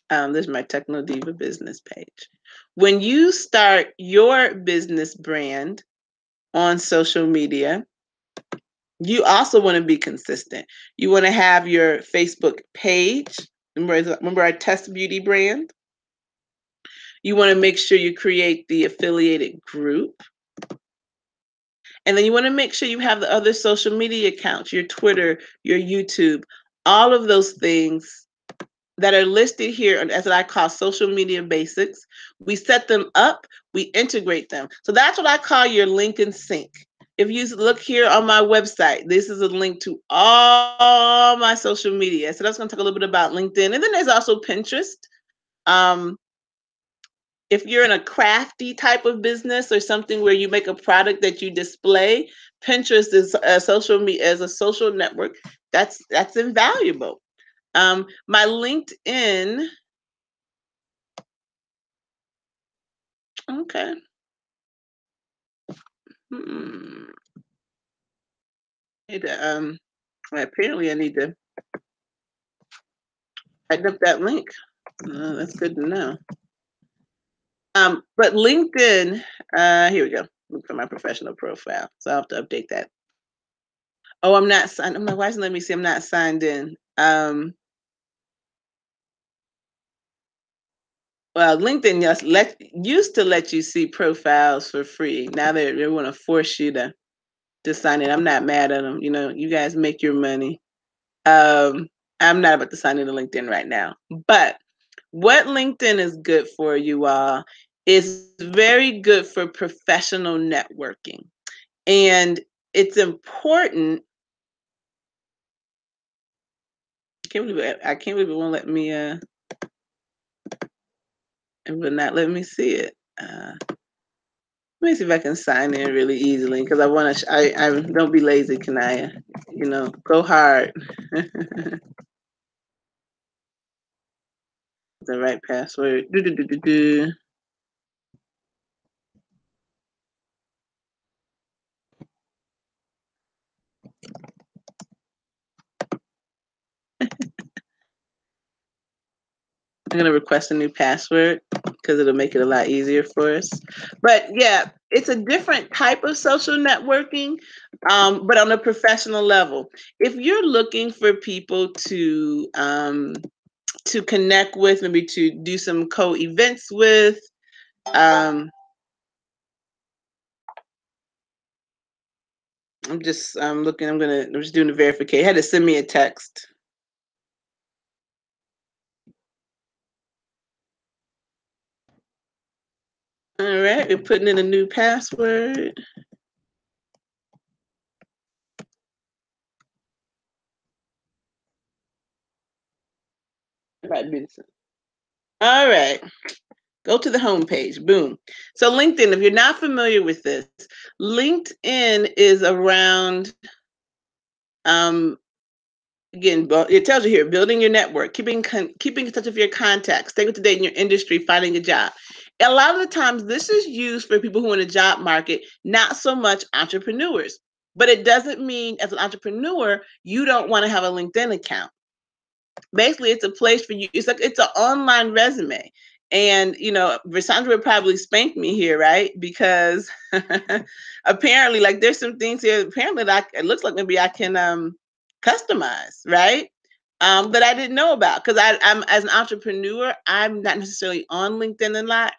There's my TechnoDiva business page. When you start your business brand on social media, you also want to be consistent. You want to have your Facebook page. Remember our Test Beauty brand? You want to make sure you create the affiliated group. And then you want to make sure you have the other social media accounts, your Twitter, your YouTube, all of those things that are listed here as what I call social media basics. We set them up, we integrate them. So that's what I call your link and sync. If you look here on my website, this is a link to all my social media. So that's going to talk a little bit about LinkedIn. And then there's also Pinterest. If you're in a crafty type of business or something where you make a product that you display, Pinterest is a social media as a social network. That's invaluable. My LinkedIn. Okay. Hmm. Apparently I need to tighten up that link. That's good to know. But LinkedIn, here we go. Look for my professional profile. So I'll have to update that. Oh, I'm not signed. My wife's letting me see I'm not signed in. Well, LinkedIn used to let you see profiles for free. Now they want to force you to sign in. I'm not mad at them. You know, you guys make your money. I'm not about to sign into LinkedIn right now. But what LinkedIn is good for, you all, is very good for professional networking. And it's important. I can't believe it won't let me it will not let me see it. Let me see if I can sign in really easily, because I want to. I don't be lazy, Kania. You know, go hard. The right password. Do, do, do, do, do. I'm gonna request a new password because it'll make it a lot easier for us. But yeah, it's a different type of social networking, but on a professional level. If you're looking for people to connect with, maybe to do some co-events with, I'm just looking. I'm just doing the verification. I had to send me a text. All right, we're putting in a new password. All right, go to the home page. Boom. So LinkedIn, if you're not familiar with this, LinkedIn is around, again, it tells you here, building your network, keeping in touch with your contacts, staying up to date in your industry, finding a job. A lot of the times, this is used for people who are in the job market, not so much entrepreneurs. But it doesn't mean, as an entrepreneur, you don't want to have a LinkedIn account. Basically, it's a place for you. It's like it's an online resume. And you know, Versandra would probably spank me here, right? Because apparently, like, there's some things here. Apparently, like, it looks like maybe I can customize, right? That I didn't know about, because I'm, as an entrepreneur, I'm not necessarily on LinkedIn a lot.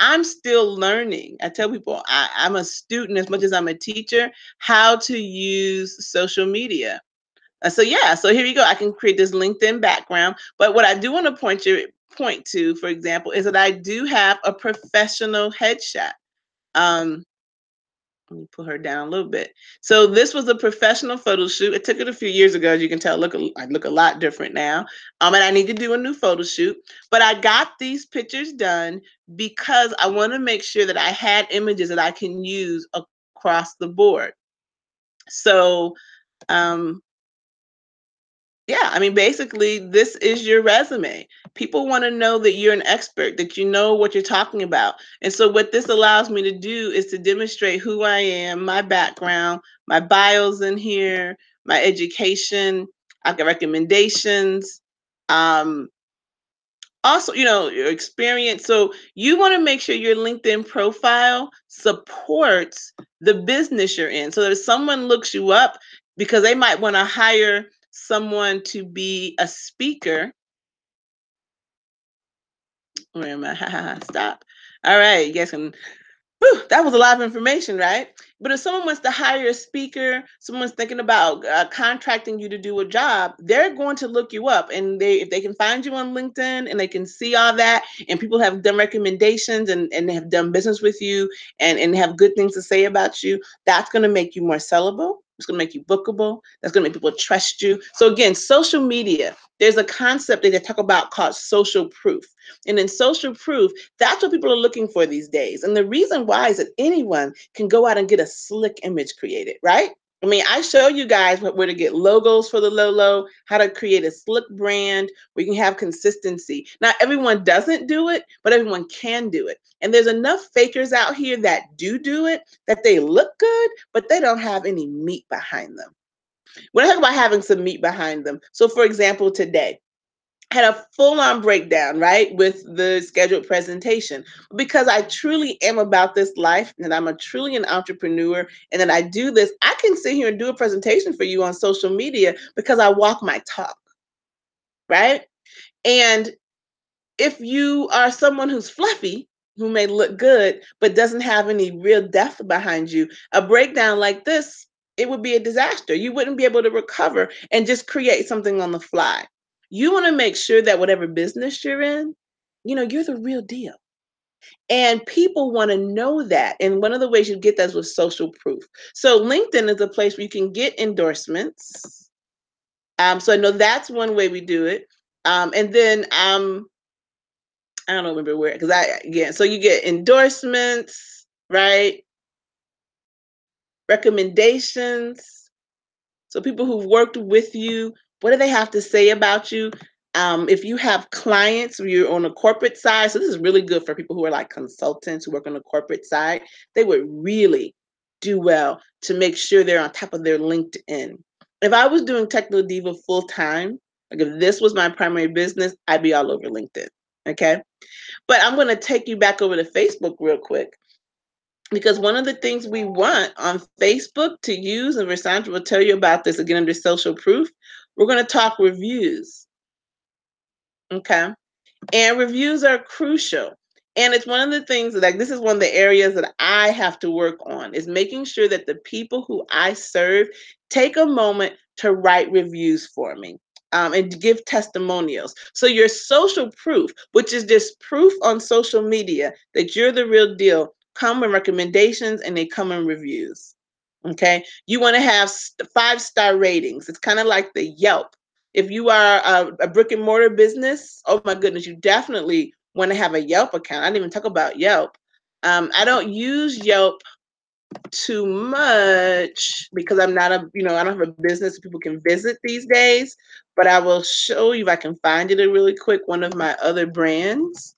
I'm still learning. I tell people I'm a student as much as I'm a teacher, how to use social media. So yeah, so here you go. I can create this LinkedIn background. But what I do want to point to, for example, is that I do have a professional headshot. Um, Let me pull her down a little bit. So this was a professional photo shoot. It took it a few years ago, as you can tell. I look a lot different now. And I need to do a new photo shoot. But I got these pictures done because I want to make sure that I had images that I can use across the board. So um, yeah, I mean, basically, this is your resume. People want to know that you're an expert, that you know what you're talking about. And so, what this allows me to do is to demonstrate who I am, my background, my bio's in here, my education, I've got recommendations. Um, Also, your experience. So you want to make sure your LinkedIn profile supports the business you're in. So that if someone looks you up because they might want to hire someone to be a speaker. Where am I? Stop. All right, you guys can. Whew, that was a lot of information, right? But if someone wants to hire a speaker, someone's thinking about contracting you to do a job, they're going to look you up, and if they can find you on LinkedIn and they can see all that, and people have done recommendations and have done business with you and have good things to say about you, that's going to make you more sellable. It's going to make you bookable. That's going to make people trust you. So again, social media. There's a concept that they talk about called social proof, and in social proof, that's what people are looking for these days. And the reason why is that anyone can go out and get a slick image created, right? I mean, I show you guys where to get logos for the Lolo, how to create a slick brand where you can have consistency. Not everyone doesn't do it, but everyone can do it. And there's enough fakers out here that do it, that they look good, but they don't have any meat behind them. When I talk about having some meat behind them, so for example, today, had a full-on breakdown, right, with the scheduled presentation because I truly am about this life and I'm a truly an entrepreneur and that I do this. I can sit here and do a presentation for you on social media because I walk my talk, right? And if you are someone who's fluffy, who may look good, but doesn't have any real depth behind you, a breakdown like this, it would be a disaster. You wouldn't be able to recover and just create something on the fly. You want to make sure that whatever business you're in, you're the real deal. And people want to know that. And one of the ways you get that is with social proof. So LinkedIn is a place where you can get endorsements. So I know that's one way we do it. And then I don't remember where, because so you get endorsements, right? Recommendations. So people who've worked with you, what do they have to say about you? If you have clients or you're on a corporate side, so this is really good for people who are like consultants who work on the corporate side, they would really do well to make sure they're on top of their LinkedIn. If I was doing TechnoDiva full time, like if this was my primary business, I'd be all over LinkedIn. Okay. But I'm going to take you back over to Facebook real quick because one of the things we want on Facebook to use, and Rasandra will tell you about this again under social proof, we're going to talk reviews. Okay. And reviews are crucial. And it's one of the things that, like, this is one of the areas that I have to work on is making sure that the people who I serve take a moment to write reviews for me. And to give testimonials. So your social proof, which is just proof on social media that you're the real deal, come in recommendations and they come in reviews. Okay. You want to have 5-star ratings. It's kind of like the Yelp. If you are a brick and mortar business, oh my goodness, you definitely want to have a Yelp account. I didn't even talk about Yelp. I don't use Yelp too much because I'm not I don't have a business that people can visit these days, but I will show you if I can find it really quick. One of my other brands,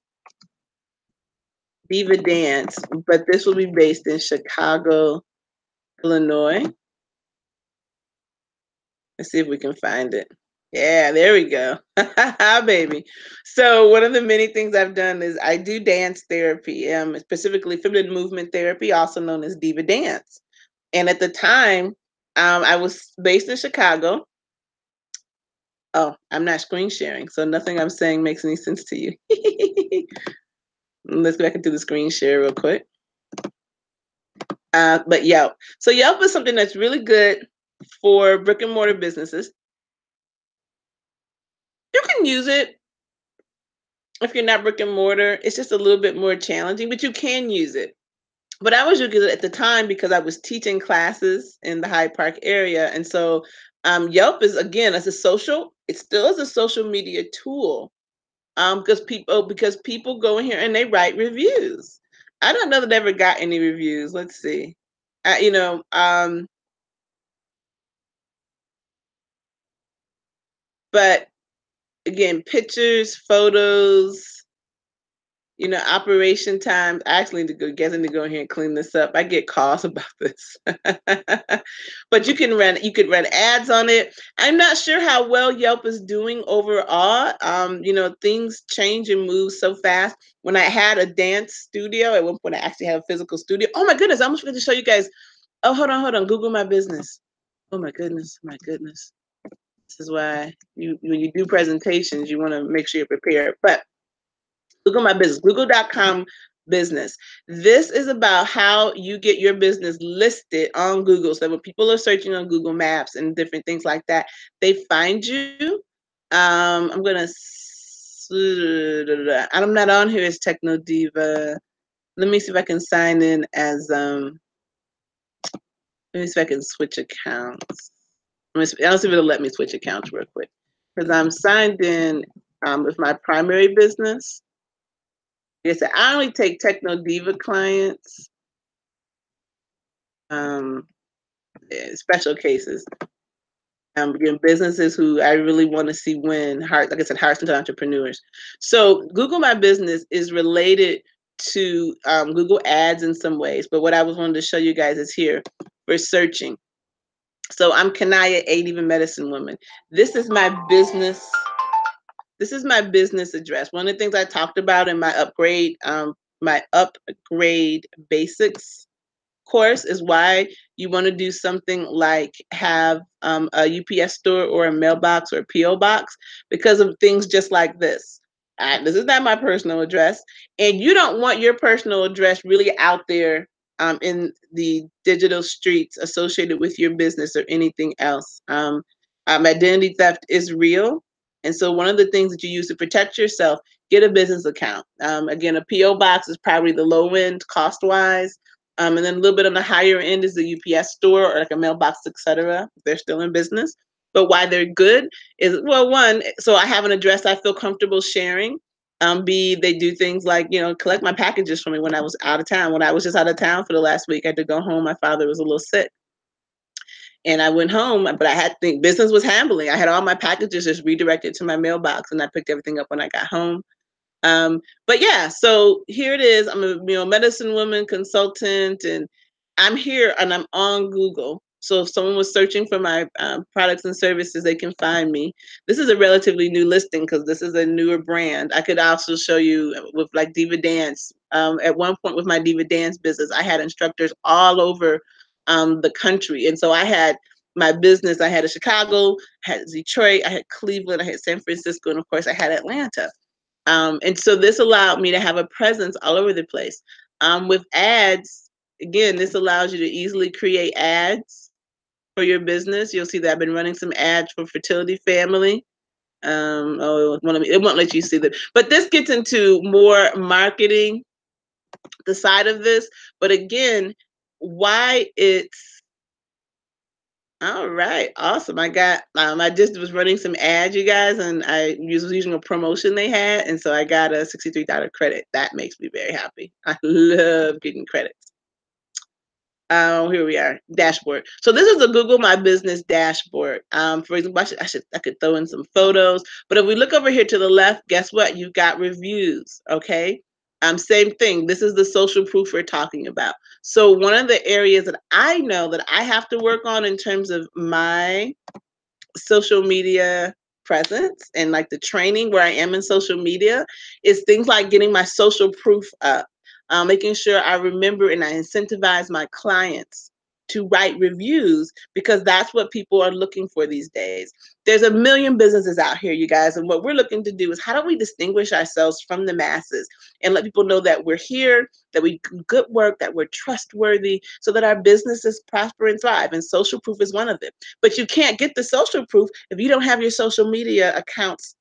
Diva Dance, but this will be based in Chicago, Illinois. Let's see if we can find it. Yeah, there we go. Baby. So one of the many things I've done is I do dance therapy, specifically feminine movement therapy, also known as Diva Dance. And at the time, I was based in Chicago. Oh, I'm not screen sharing, so nothing I'm saying makes any sense to you. Let's go back into the screen share real quick. But Yelp. So Yelp is something that's really good for brick and mortar businesses. You can use it if you're not brick and mortar. It's just a little bit more challenging, but you can use it. But I was using it at the time because I was teaching classes in the Hyde Park area. And so Yelp is, again, as a social, it still is a social media tool. Because people go in here and they write reviews. I don't know that I ever got any reviews. Let's see. You know, but again, pictures, photos, operation times. I actually need to go in here and clean this up. I get calls about this. But you could run ads on it. I'm not sure how well Yelp is doing overall. Things change and move so fast. When I had a dance studio, at one point I actually had a physical studio. Oh my goodness, I almost forgot to show you guys. Oh, hold on. Google my business. Oh my goodness, my goodness. This is why when you do presentations, you want to make sure you're prepared. But Google my business, google.com business. This is about how you get your business listed on Google. So when people are searching on Google Maps and different things like that, they find you. I'm gonna, I'm not on here as TechnoDiva. Let me see if I can sign in as let me see if I can switch accounts. I'll see if it'll let me switch accounts real quick. Because I'm signed in with my primary business. Yes, I only take TechnoDiva clients, special cases. Again, businesses who I really want to see win, like I said, hearts into entrepreneurs. So Google My Business is related to Google Ads in some ways, but what I was wanting to show you guys is here for searching. So I'm Kania, Even Medicine Woman. This is my business. This is my business address. One of the things I talked about in my upgrade basics course is why you want to do something like have a UPS store or a mailbox or a PO box, because of things just like this. This is not my personal address, and you don't want your personal address really out there in the digital streets associated with your business or anything else. Identity theft is real. And so one of the things that you use to protect yourself, get a business account. Again, a PO box is probably the low end cost wise. And then a little bit on the higher end is the UPS store or like a mailbox, etc. If they're still in business. But why they're good is, well, one, so I have an address I feel comfortable sharing. B, they do things like, collect my packages for me when I was out of town. When I was just out of town for the last week, I had to go home. My father was a little sick. And I went home, but I had to think business was handling. I had all my packages just redirected to my mailbox, and I picked everything up when I got home. But yeah, so here it is. I'm a medicine woman consultant, and I'm here and I'm on Google. So if someone was searching for my products and services, they can find me. This is a relatively new listing because this is a newer brand. I could also show you with like Diva Dance. At one point with my Diva Dance business, I had instructors all over the country. And so I had my business, I had a Chicago, I had Detroit, I had Cleveland, I had San Francisco, and of course I had Atlanta. And so this allowed me to have a presence all over the place. With ads, again, this allows you to easily create ads for your business. You'll see that I've been running some ads for Fertility Family. It won't let you see that. But this gets into more marketing, the side of this. But again, why it's all right, awesome. I just was running some ads, you guys, and I was using a promotion they had, and so I got a $63 credit. That makes me very happy. I love getting credits. Here we are, dashboard. So this is a Google My Business dashboard. For example, I could throw in some photos, but if we look over here to the left, guess what? You've got reviews, okay? Same thing. This is the social proof we're talking about. So one of the areas that I know that I have to work on in terms of my social media presence and like the training where I am in social media is things like getting my social proof up, making sure I remember and I incentivize my clients to write reviews, because that's what people are looking for these days. There's a million businesses out here, you guys, and what we're looking to do is how do we distinguish ourselves from the masses and let people know that we're here, that we do good work, that we're trustworthy, so that our businesses prosper and thrive. And social proof is one of them. But you can't get the social proof if you don't have your social media accounts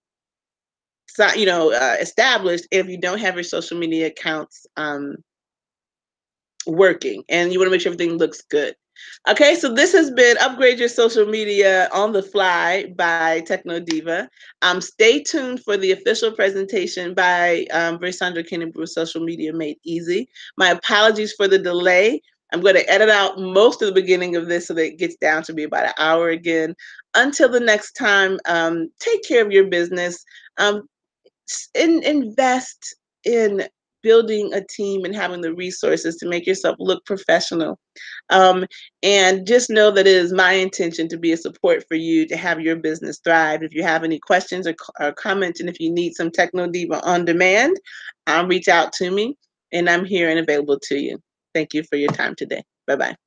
established, if you don't have your social media accounts working, and you want to make sure everything looks good. Okay, so this has been Upgrade Your Social Media on the Fly by TechnoDiva. Stay tuned for the official presentation by Versandra Kennebrew, Social Media Made Easy. My apologies for the delay. I'm going to edit out most of the beginning of this so that it gets down to be about an hour again. Until the next time, take care of your business. Invest in building a team and having the resources to make yourself look professional. And just know that it is my intention to be a support for you to have your business thrive. If you have any questions or comments, and if you need some TechnoDiva on demand, reach out to me, and I'm here and available to you. Thank you for your time today. Bye-bye.